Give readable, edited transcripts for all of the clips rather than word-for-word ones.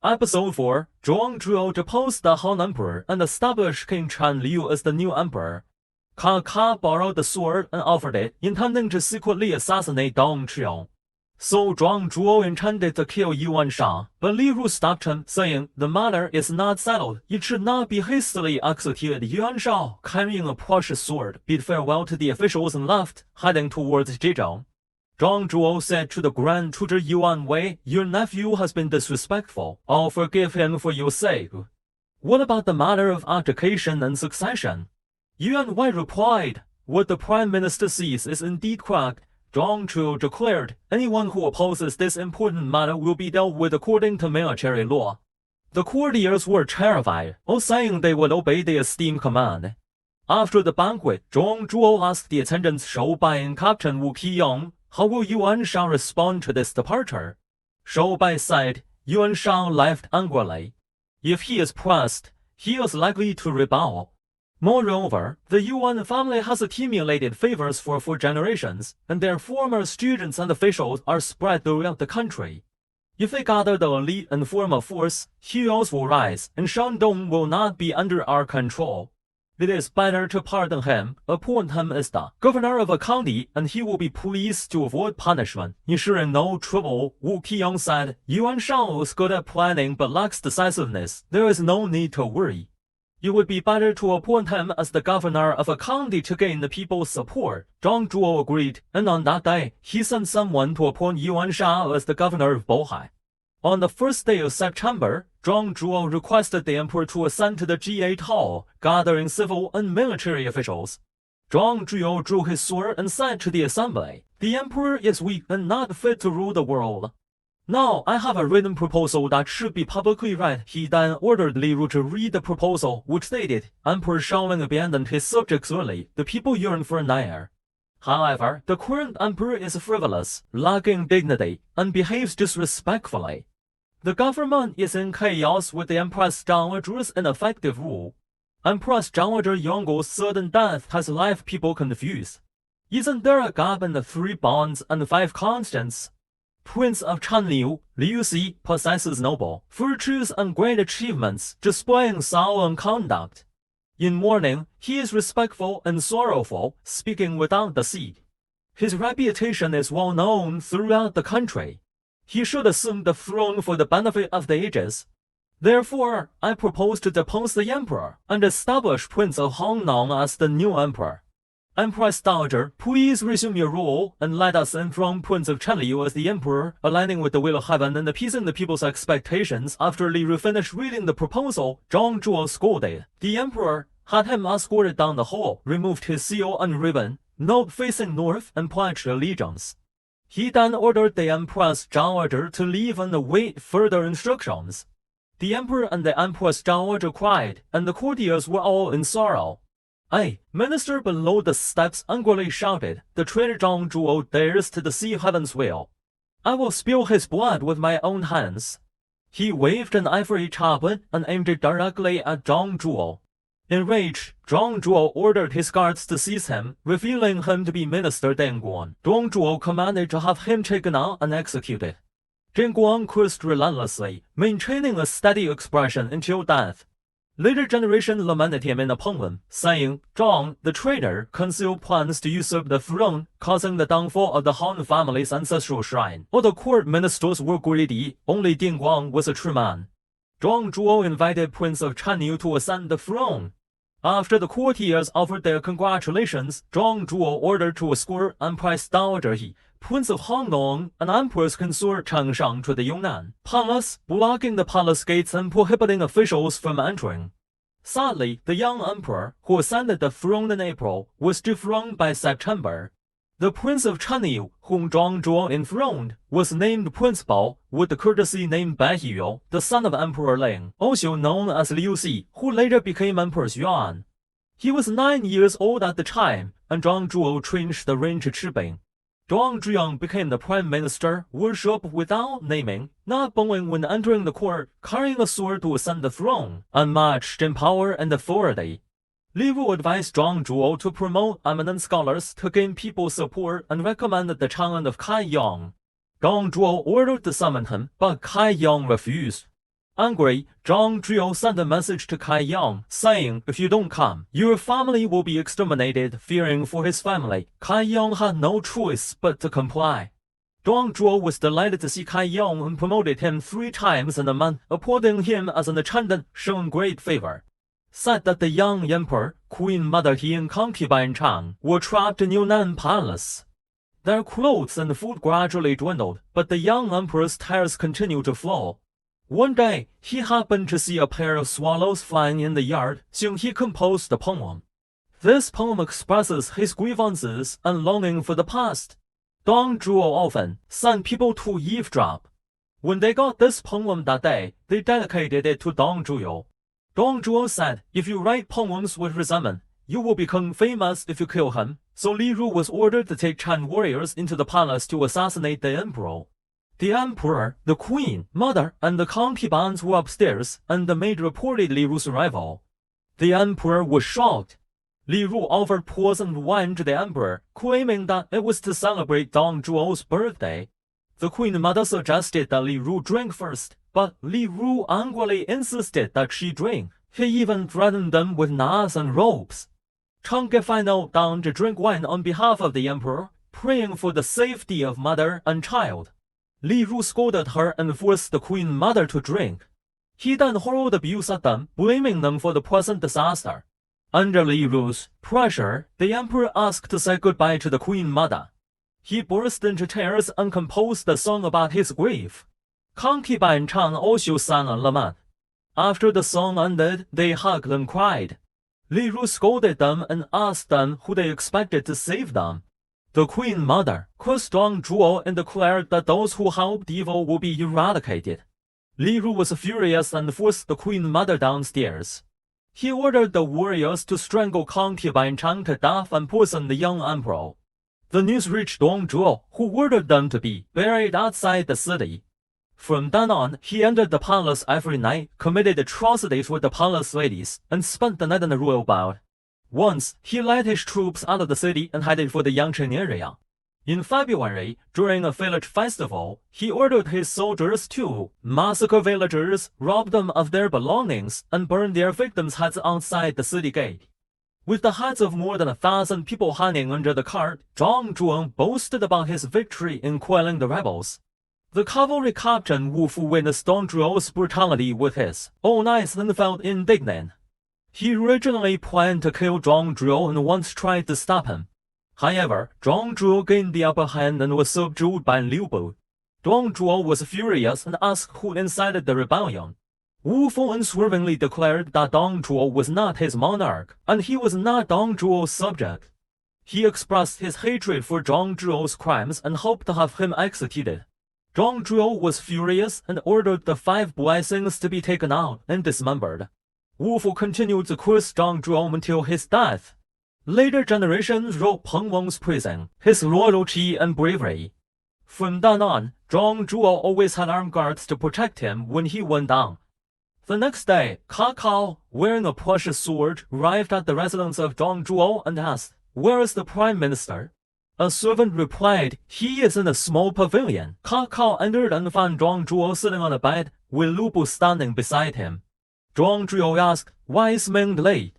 Episode 4 Zhuang Zhuo deposed the Han Emperor and established King Chen Liu as the new emperor. Ka borrowed the sword and offered it, intending to secretly assassinate Dong Zhuo. So Zhuang Zhuo intended to kill Yuan Shang, but Li Ru stopped him, saying, "The matter is not settled. It should not be hastily executed." Yuan Shang, carrying a precious sword, bid farewell to the officials and left, heading towards Zhejiang. Zhuang Zhuo said to the Grand Tutor Yuan Wei, "Your nephew has been disrespectful. I'll forgive him for your sake. What about the matter of abdication and succession?" Yuan Wei replied, "What the Prime Minister sees is indeed correct." Zhuang Zhuo declared, "Anyone who opposes this important matter will be dealt with according to military law." The courtiers were terrified, all saying they would obey the esteemed command. After the banquet, Zhuang Zhuo asked the attendants Shou Bai and Captain Wu Qiyong, "How will Yuan Shang respond to this departure?" Shou Bai said, "Yuan Shang left angrily. If he is pressed, he is likely to rebel. Moreover, the Yuan family has accumulated favors for 4 generations, and their former students and officials are spread throughout the country. If they gather the elite and form a force, heroes will rise, and Shandong will not be under our control. It is better to pardon him, appoint him as the governor of a county, and he will be pleased to avoid punishment, ensuring no trouble." Wu Qiyong said, "Yuan Shang was good at planning but lacks decisiveness. There is no need to worry. It would be better to appoint him as the governor of a county to gain the people's support." Zhuang Zhuo agreed, and on that day, he sent someone to appoint Yuan Shang as the governor of Bohai. On the first day of September, Zhuang Zhuo requested the emperor to ascend to the G8 hall, gathering civil and military officials. Zhuang Zhuo drew his sword and said to the assembly, "The emperor is weak and not fit to rule the world. Now I have a written proposal that should be publicly read." He then ordered Li Ru to read the proposal, which stated, "Emperor Shaoling abandoned his subjects early. The people yearn for an heir. However, the current emperor is frivolous, lacking dignity, and behaves disrespectfully. The government is in chaos with the Empress Zhang ineffective rule. Empress Zhang Yonggou's sudden death has left people confused. Isn't there a gap in the 3 bonds and 5 constants? Prince of Chen Liu, Liu Xi, possesses noble virtues and great achievements, displaying solemn conduct. In mourning, he is respectful and sorrowful, speaking without deceit. His reputation is well known throughout the country. He should assume the throne for the benefit of the ages. Therefore, I propose to depose the emperor and establish Prince of Hongnan as the new emperor. Empress Dowager, please resume your rule and let us enthrone Prince of Chen Liu as the emperor, aligning with the will of heaven and appeasing the people's expectations." After Li Ru finished reading the proposal, Zhuang Zhuo scolded the emperor, had him escorted down the hall, removed his seal and ribbon, knelt facing north, and pledged allegiance. He then ordered the Empress Zhang to leave and await further instructions. The emperor and the Empress Zhang cried, and the courtiers were all in sorrow. A minister below the steps angrily shouted, "The traitor Zhuang Zhuo dares to deceive heaven's will. I will spill his blood with my own hands." He waved an ivory tablet and aimed it directly at Zhuang Zhuo. Enraged, Zhuang Zhuo ordered his guards to seize him, revealing him to be Minister Deng Guan. Zhuang Zhuo commanded to have him taken out and executed. Deng Guan cursed relentlessly, maintaining a steady expression until death. Later generation lamented him in a poem, saying, "Zhuang, the traitor, concealed plans to usurp the throne, causing the downfall of the Han family's ancestral shrine. All the court ministers were greedy, only Deng Guan was a true man." Zhuang Zhuo invited Prince of Chen Liu to ascend the throne. After the courtiers offered their congratulations, Zhuang Zhuo ordered to escort Empress Dowager He, Prince of Hongnan, and Empress Consort Chen Shang to the Yunnan Palace, blocking the palace gates and prohibiting officials from entering. Sadly, the young emperor, who ascended the throne in April, was dethroned by September. The Prince of Chen Liu, whom Zhuang Zhuo enthroned, was named Prince Bao, with the courtesy name Bai Hiyou, the son of Emperor Ling, also known as Liu Xi, who later became Empress Yuan. He was 9 years old at the time, and Zhuang Zhuo changed the reign to Chibing. Zhuang Zhuang became the prime minister, worshipped without naming, not bowing when entering the court, carrying a sword to ascend the throne, unmatched in power and authority. Li Ru advised Zhuang Zhuo to promote eminent scholars to gain people's support and recommended the challenge of Kai Yang. Zhuang Zhuo ordered to summon him, but Kai Yang refused. Angry, Zhang Zhuo sent a message to Cai Yang, saying, "If you don't come, your family will be exterminated." Fearing for his family, Cai Yang had no choice but to comply. Zhang Zhuo was delighted to see Cai Yang and promoted him 3 times in a month, appointing him as an attendant, showing great favor. Said that the young emperor, Queen Mother He and concubine Chang were trapped in Yunnan Palace. Their clothes and food gradually dwindled, but the young emperor's tears continued to flow. One day, he happened to see a pair of swallows flying in the yard, so he composed a poem. This poem expresses his grievances and longing for the past. Zhang Zhuo often sent people to eavesdrop. When they got this poem that day, they dedicated it to Zhang Zhuo. Zhang Zhuo said, "If you write poems with resentment, you will become famous if you kill him." So Li Ru was ordered to take Chan warriors into the palace to assassinate the emperor. The emperor, the queen, mother, and the concubines were upstairs, and the maid reported Li Ru's arrival. The emperor was shocked. Li Ru offered poisoned wine to the emperor, claiming that it was to celebrate Zhang Zhuo's birthday. The queen mother suggested that Li Ru drink first, but Li Ru angrily insisted that she drink. He even threatened them with knives and ropes. Chang knelt down to drink wine on behalf of the emperor, praying for the safety of mother and child. Li Ru scolded her and forced the queen mother to drink. He then hurled abuse at them, blaming them for the present disaster. Under Li Ru's pressure, the emperor asked to say goodbye to the queen mother. He burst into tears and composed a song about his grief. Concubine Chang also sang a lament. After the song ended, they hugged and cried. Li Ru scolded them and asked them who they expected to save them. The queen mother cursed Zhang Zhuo and declared that those who helped evil will be eradicated. Li Ru was furious and forced the queen mother downstairs. He ordered the warriors to strangle concubine Chang to death and poison the young emperor. The news reached Zhang Zhuo, who ordered them to be buried outside the city. From then on, he entered the palace every night, committed atrocities with the palace ladies, and spent the night in the royal bed. Once, he led his troops out of the city and headed for the Yangcheng area. In February, during a village festival, he ordered his soldiers to massacre villagers, rob them of their belongings, and burn their victims' heads outside the city gate. With the heads of more than 1,000 people hanging under the cart, Zhang Zhuo boasted about his victory in quelling the rebels. The cavalry captain Wu Fu witnessed Zhang Zhuo's brutality with his own eyes and felt indignant. He originally planned to kill Zhang Zhuo and once tried to stop him. However, Zhang Zhuo gained the upper hand and was subdued by Liu Bu. Zhang Zhuo was furious and asked who incited the rebellion. Wu Fu unswervingly declared that Zhang Zhuo was not his monarch, and he was not Zhang Zhuo's subject. He expressed his hatred for Zhang Zhuo's crimes and hoped to have him executed. Zhang Zhuo was furious and ordered the 5 blessings to be taken out and dismembered. Wu Fu continued to curse Zhang Zhuo until his death. Later generations wrote Peng Weng's praising his loyalty and bravery. From then on, Zhang Zhuo always had armed guards to protect him when he went down. The next day, Cao Cao, wearing a precious sword, arrived at the residence of Zhang Zhuo and asked, "Where is the prime minister?" A servant replied, "He is in a small pavilion." Cao Cao entered and found Zhang Zhuo sitting on a bed, with Lu Bu standing beside him. Zhang Zhuo asked, "Why is Ming late?"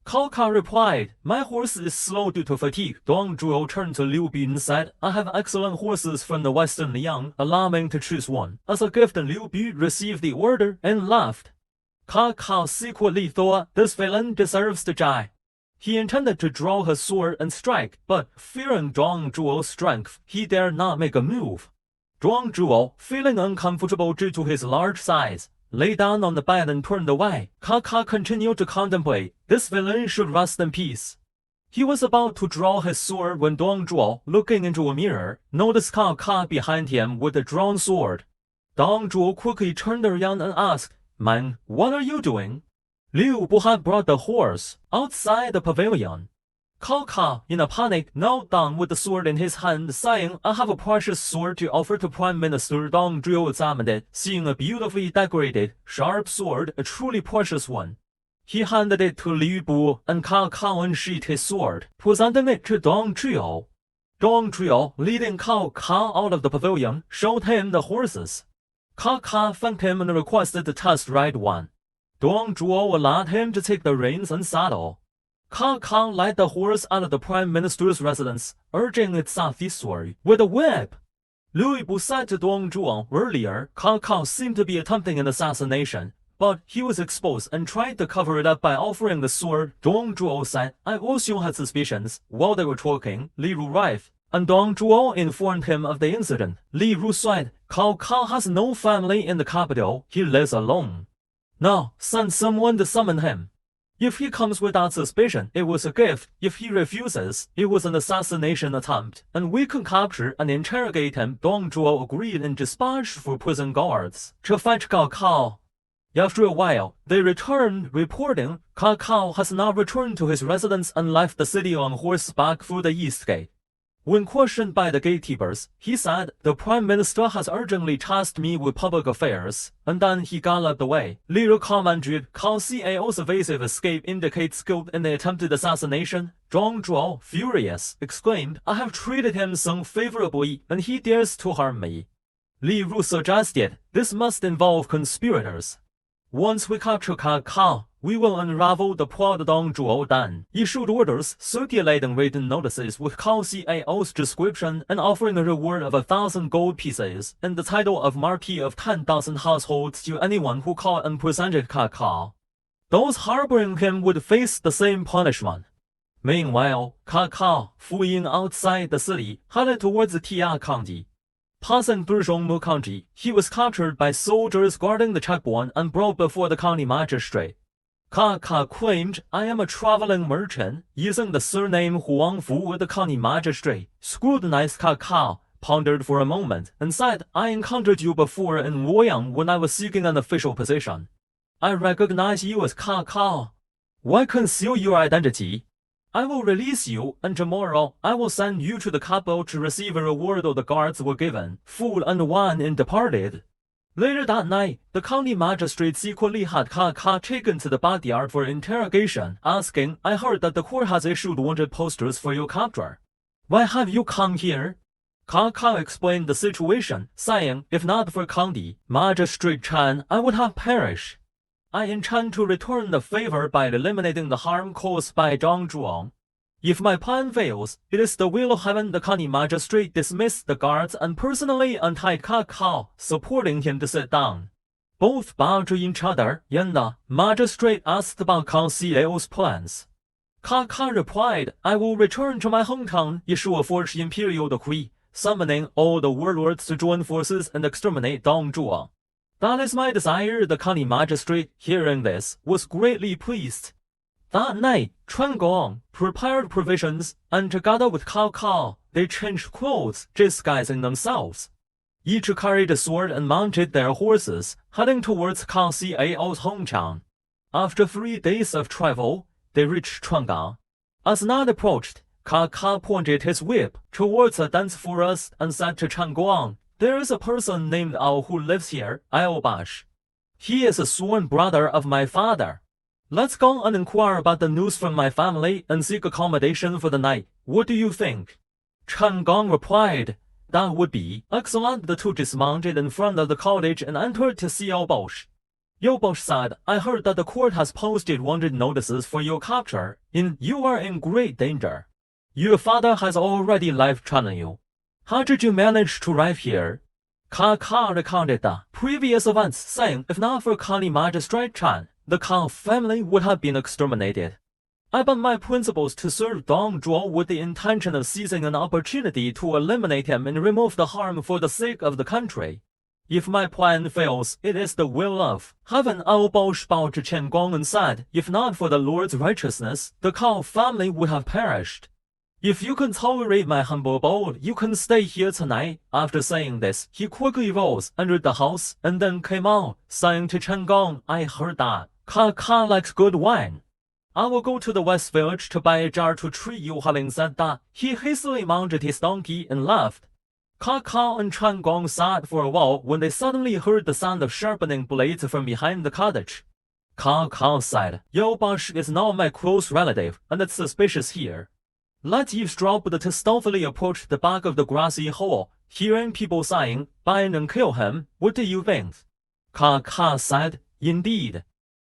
Cao Cao replied, "My horse is slow due to fatigue." Zhang Zhuo turned to Liu Bu and said, "I have excellent horses from the western Liang, allow me to choose one." As a gift, Liu Bu received the order and left. Cao Cao secretly thought this villain deserves to die. He intended to draw his sword and strike, but fearing Zhang Zhuo's strength, he dared not make a move. Zhang Zhuo, feeling uncomfortable due to his large size, lay down on the bed and turned away. Cao Cao continued to contemplate, this villain should rest in peace. He was about to draw his sword when Zhang Zhuo, looking into a mirror, noticed Cao Cao behind him with a drawn sword. Zhang Zhuo quickly turned around and asked, "Man, what are you doing?" Liu Bu had brought the horse outside the pavilion. Cao Cao, in a panic, knelt down with the sword in his hand, saying, "I have a precious sword to offer to Prime Minister." Zhang Zhuo examined it, seeing a beautifully decorated, sharp sword, a truly precious one. He handed it to Liu Bu, and Cao Cao unsheathed his sword, presenting it to Zhang Zhuo. Zhang Zhuo, leading Cao Cao out of the pavilion, showed him the horses. Ka Ka thanked him and requested to test ride one. Dong Zhuo allowed him to take the reins and saddle. Ka Ka led the horse out of the prime minister's residence, urging it southeastward with a whip. Lu Bu said to Dong Zhuo earlier, Ka Ka seemed to be attempting an assassination, but he was exposed and tried to cover it up by offering the sword. Dong Zhuo said, I also had suspicions. While they were talking, Li Ru arrived, and Dong Zhuo informed him of the incident. Li Ru said, Ka Ka has no family in the capital, he lives alone. Now, send someone to summon him. If he comes without suspicion, it was a gift. If he refuses, it was an assassination attempt, and we can capture and interrogate him. Dong Zhuo agreed and dispatched for prison guards to fetch Ka Ka. After a while, they returned, reporting Ka Ka has now returned to his residence and left the city on horseback through the east gate. When questioned by the gatekeepers, he said, the Prime Minister has urgently tasked me with public affairs, and then he galloped away. Li Ru commented, Cao Cao's evasive escape indicates guilt in the attempted assassination. Dong Zhuo, furious, exclaimed, I have treated him so favorably, and he dares to harm me. Li Ru suggested, this must involve conspirators. Once we capture Ka Ka, we will unravel the plot. Dong Zhuo then issued orders circulating written notices with Cao Cao's description and offering a reward of 1,000 gold pieces and the title of Marquis of 10,000 households to anyone who caught and presented Ka Ka. Those harboring him would face the same punishment. Meanwhile, Ka Ka, fleeing outside the city, headed towards the Tia County. Passing through Zhongmu County, he was captured by soldiers guarding the checkpoint and brought before the county magistrate. Ka Ka claimed, I am a traveling merchant, using the surname Huangfu with the county magistrate. Scrutinized Ka Ka, pondered for a moment, and said, I encountered you before in Luoyang when I was seeking an official position. I recognize you as Ka Ka. Why conceal your identity? I will release you, and tomorrow I will send you to the capital to receive a reward. The guards were given food and wine and departed. Later that night, the county magistrate secretly had Ka Ka taken to the backyard for interrogation, asking, I heard that the court has issued wanted posters for your capture. Why have you come here? Ka Ka explained the situation, saying, if not for county magistrate Chen, I would have perished. I intend to return the favor by eliminating the harm caused by Dong Zhuo. If my plan fails, it is the will of heaven. The county magistrate dismissed the guards and personally untied Ka Ka, supporting him to sit down. Both bowed to each other, and the magistrate asked about Cao Cao's plans. Ka Ka replied, I will return to my hometown, issue a forged imperial decree, summoning all the warlords to join forces and exterminate Dong Zhuo. That is my desire. The county magistrate, hearing this, was greatly pleased. That night, Chen Gong prepared provisions, and together with Ka Ka, they changed clothes, disguising themselves. Each carried a sword and mounted their horses, heading towards Cao Cao's hometown. After 3 days of travel, they reached Chuangang. As night approached, Ka Ka pointed his whip towards a dense forest and said to Chen Gong, there is a person named Ao who lives here, Bash. He is a sworn brother of my father. Let's go and inquire about the news from my family and seek accommodation for the night. What do you think? Chen Gong replied, that would be excellent. The two dismounted in front of the cottage and entered to see Bash. Bash said, I heard that the court has posted wanted notices for your capture, and you are in great danger. Your father has already life-threatened you. How did you manage to arrive here? Ka Ka recounted the previous events, saying if not for county magistrate Chen, the Cao family would have been exterminated. I bent my principles to serve Dong Zhuo with the intention of seizing an opportunity to eliminate him and remove the harm for the sake of the country. If my plan fails, it is the will of heaven. Bash bowed to Chen Gong and said, if not for the Lord's righteousness, the Cao family would have perished. If you can tolerate my humble abode, you can stay here tonight. After saying this, he quickly rose, entered the house, and then came out, saying to Chen Gong, I heard that Ka Ka likes good wine. I will go to the west village to buy a jar to treat you. Having said that, he hastily mounted his donkey and left. Ka Ka and Chen Gong sat for a while when they suddenly heard the sound of sharpening blades from behind the cottage. Ka Ka said, Bash is now my close relative, and it's suspicious here. Let's eavesdrop. To stealthily approach the back of the grassy hole, Hearing people saying, "Bind and kill him, what do you think?" Ka said, "Indeed.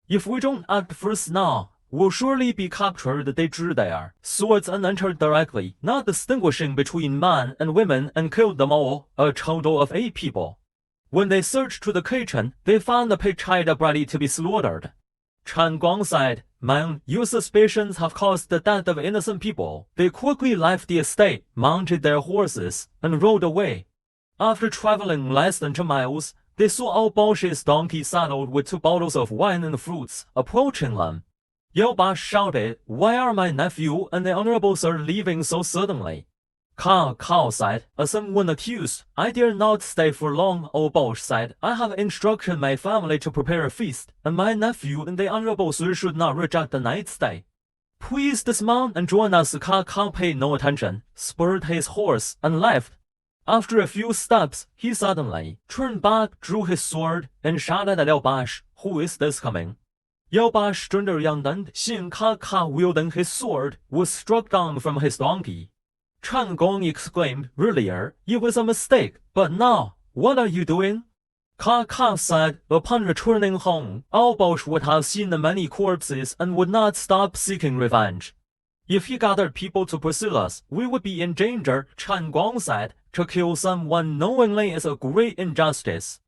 If we don't act first now, we'll surely be captured. They drew their swords and entered directly, not distinguishing between men and women, and killed them all, a total of 8 people. When they searched to the kitchen, they found the pig tied up ready to be slaughtered." Chen Guang said, "Ming, your suspicions have caused the death of innocent people." They quickly left the estate, mounted their horses, and rode away. After traveling less than 2 miles, they saw Ao Bao's donkey saddled with 2 bottles of wine and fruits approaching them. Yao Ba shouted, "Why are my nephew and the honorable sir leaving so suddenly?" Cao said, "As someone accused, I dare not stay for long." Ao Bao said, "I have instructed my family to prepare a feast, and my nephew and the honorable sir should not reject the night's stay. Please dismount and join us." Cao paid no attention, spurred his horse, and left. After a few steps, he suddenly turned back, drew his sword, and shouted at Yao Ba, "Who is this coming?" Yao Ba turned around and, seeing Ka wielding his sword, was struck down from his donkey. Chen Gong exclaimed, "Earlier, it was a mistake, but now, what are you doing?" Ka said, "Upon returning home, Ao Bao would have seen the many corpses and would not stop seeking revenge. If he gathered people to pursue us, we would be in danger." Chen Gong said, "To kill someone knowingly is a great injustice."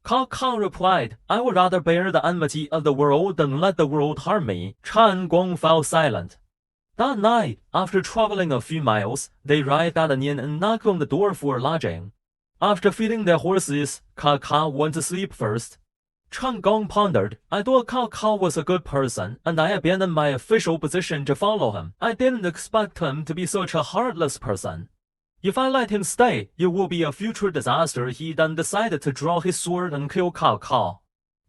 Ka replied, "I would rather bear the enmity of the world than let the world harm me." Chen Gong fell silent. That night, after traveling a few miles, they arrived at an inn and knocked on the door for lodging. After feeding their horses, Ka went to sleep first. Chen Gong pondered, "I thought Cao was a good person, and I abandoned my official position to follow him. I didn't expect him to be such a heartless person. If I let him stay, it will be a future disaster." He then decided to draw his sword and kill Cao.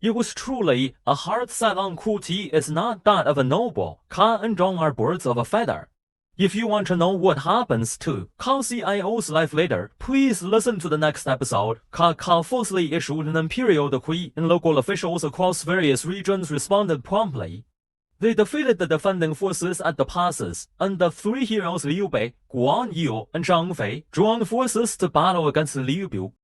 It was truly a heart set on cruelty is not that of a noble. Ka and Zhong are birds of a feather. If you want to know what happens to Cao CIO's life later, please listen to the next episode. Cao falsely issued an imperial decree, and local officials across various regions responded promptly. They defeated the defending forces at the passes, and the 3 heroes Liu Bei, Guan Yu, and Zhang Fei joined forces to battle against Liu Bu.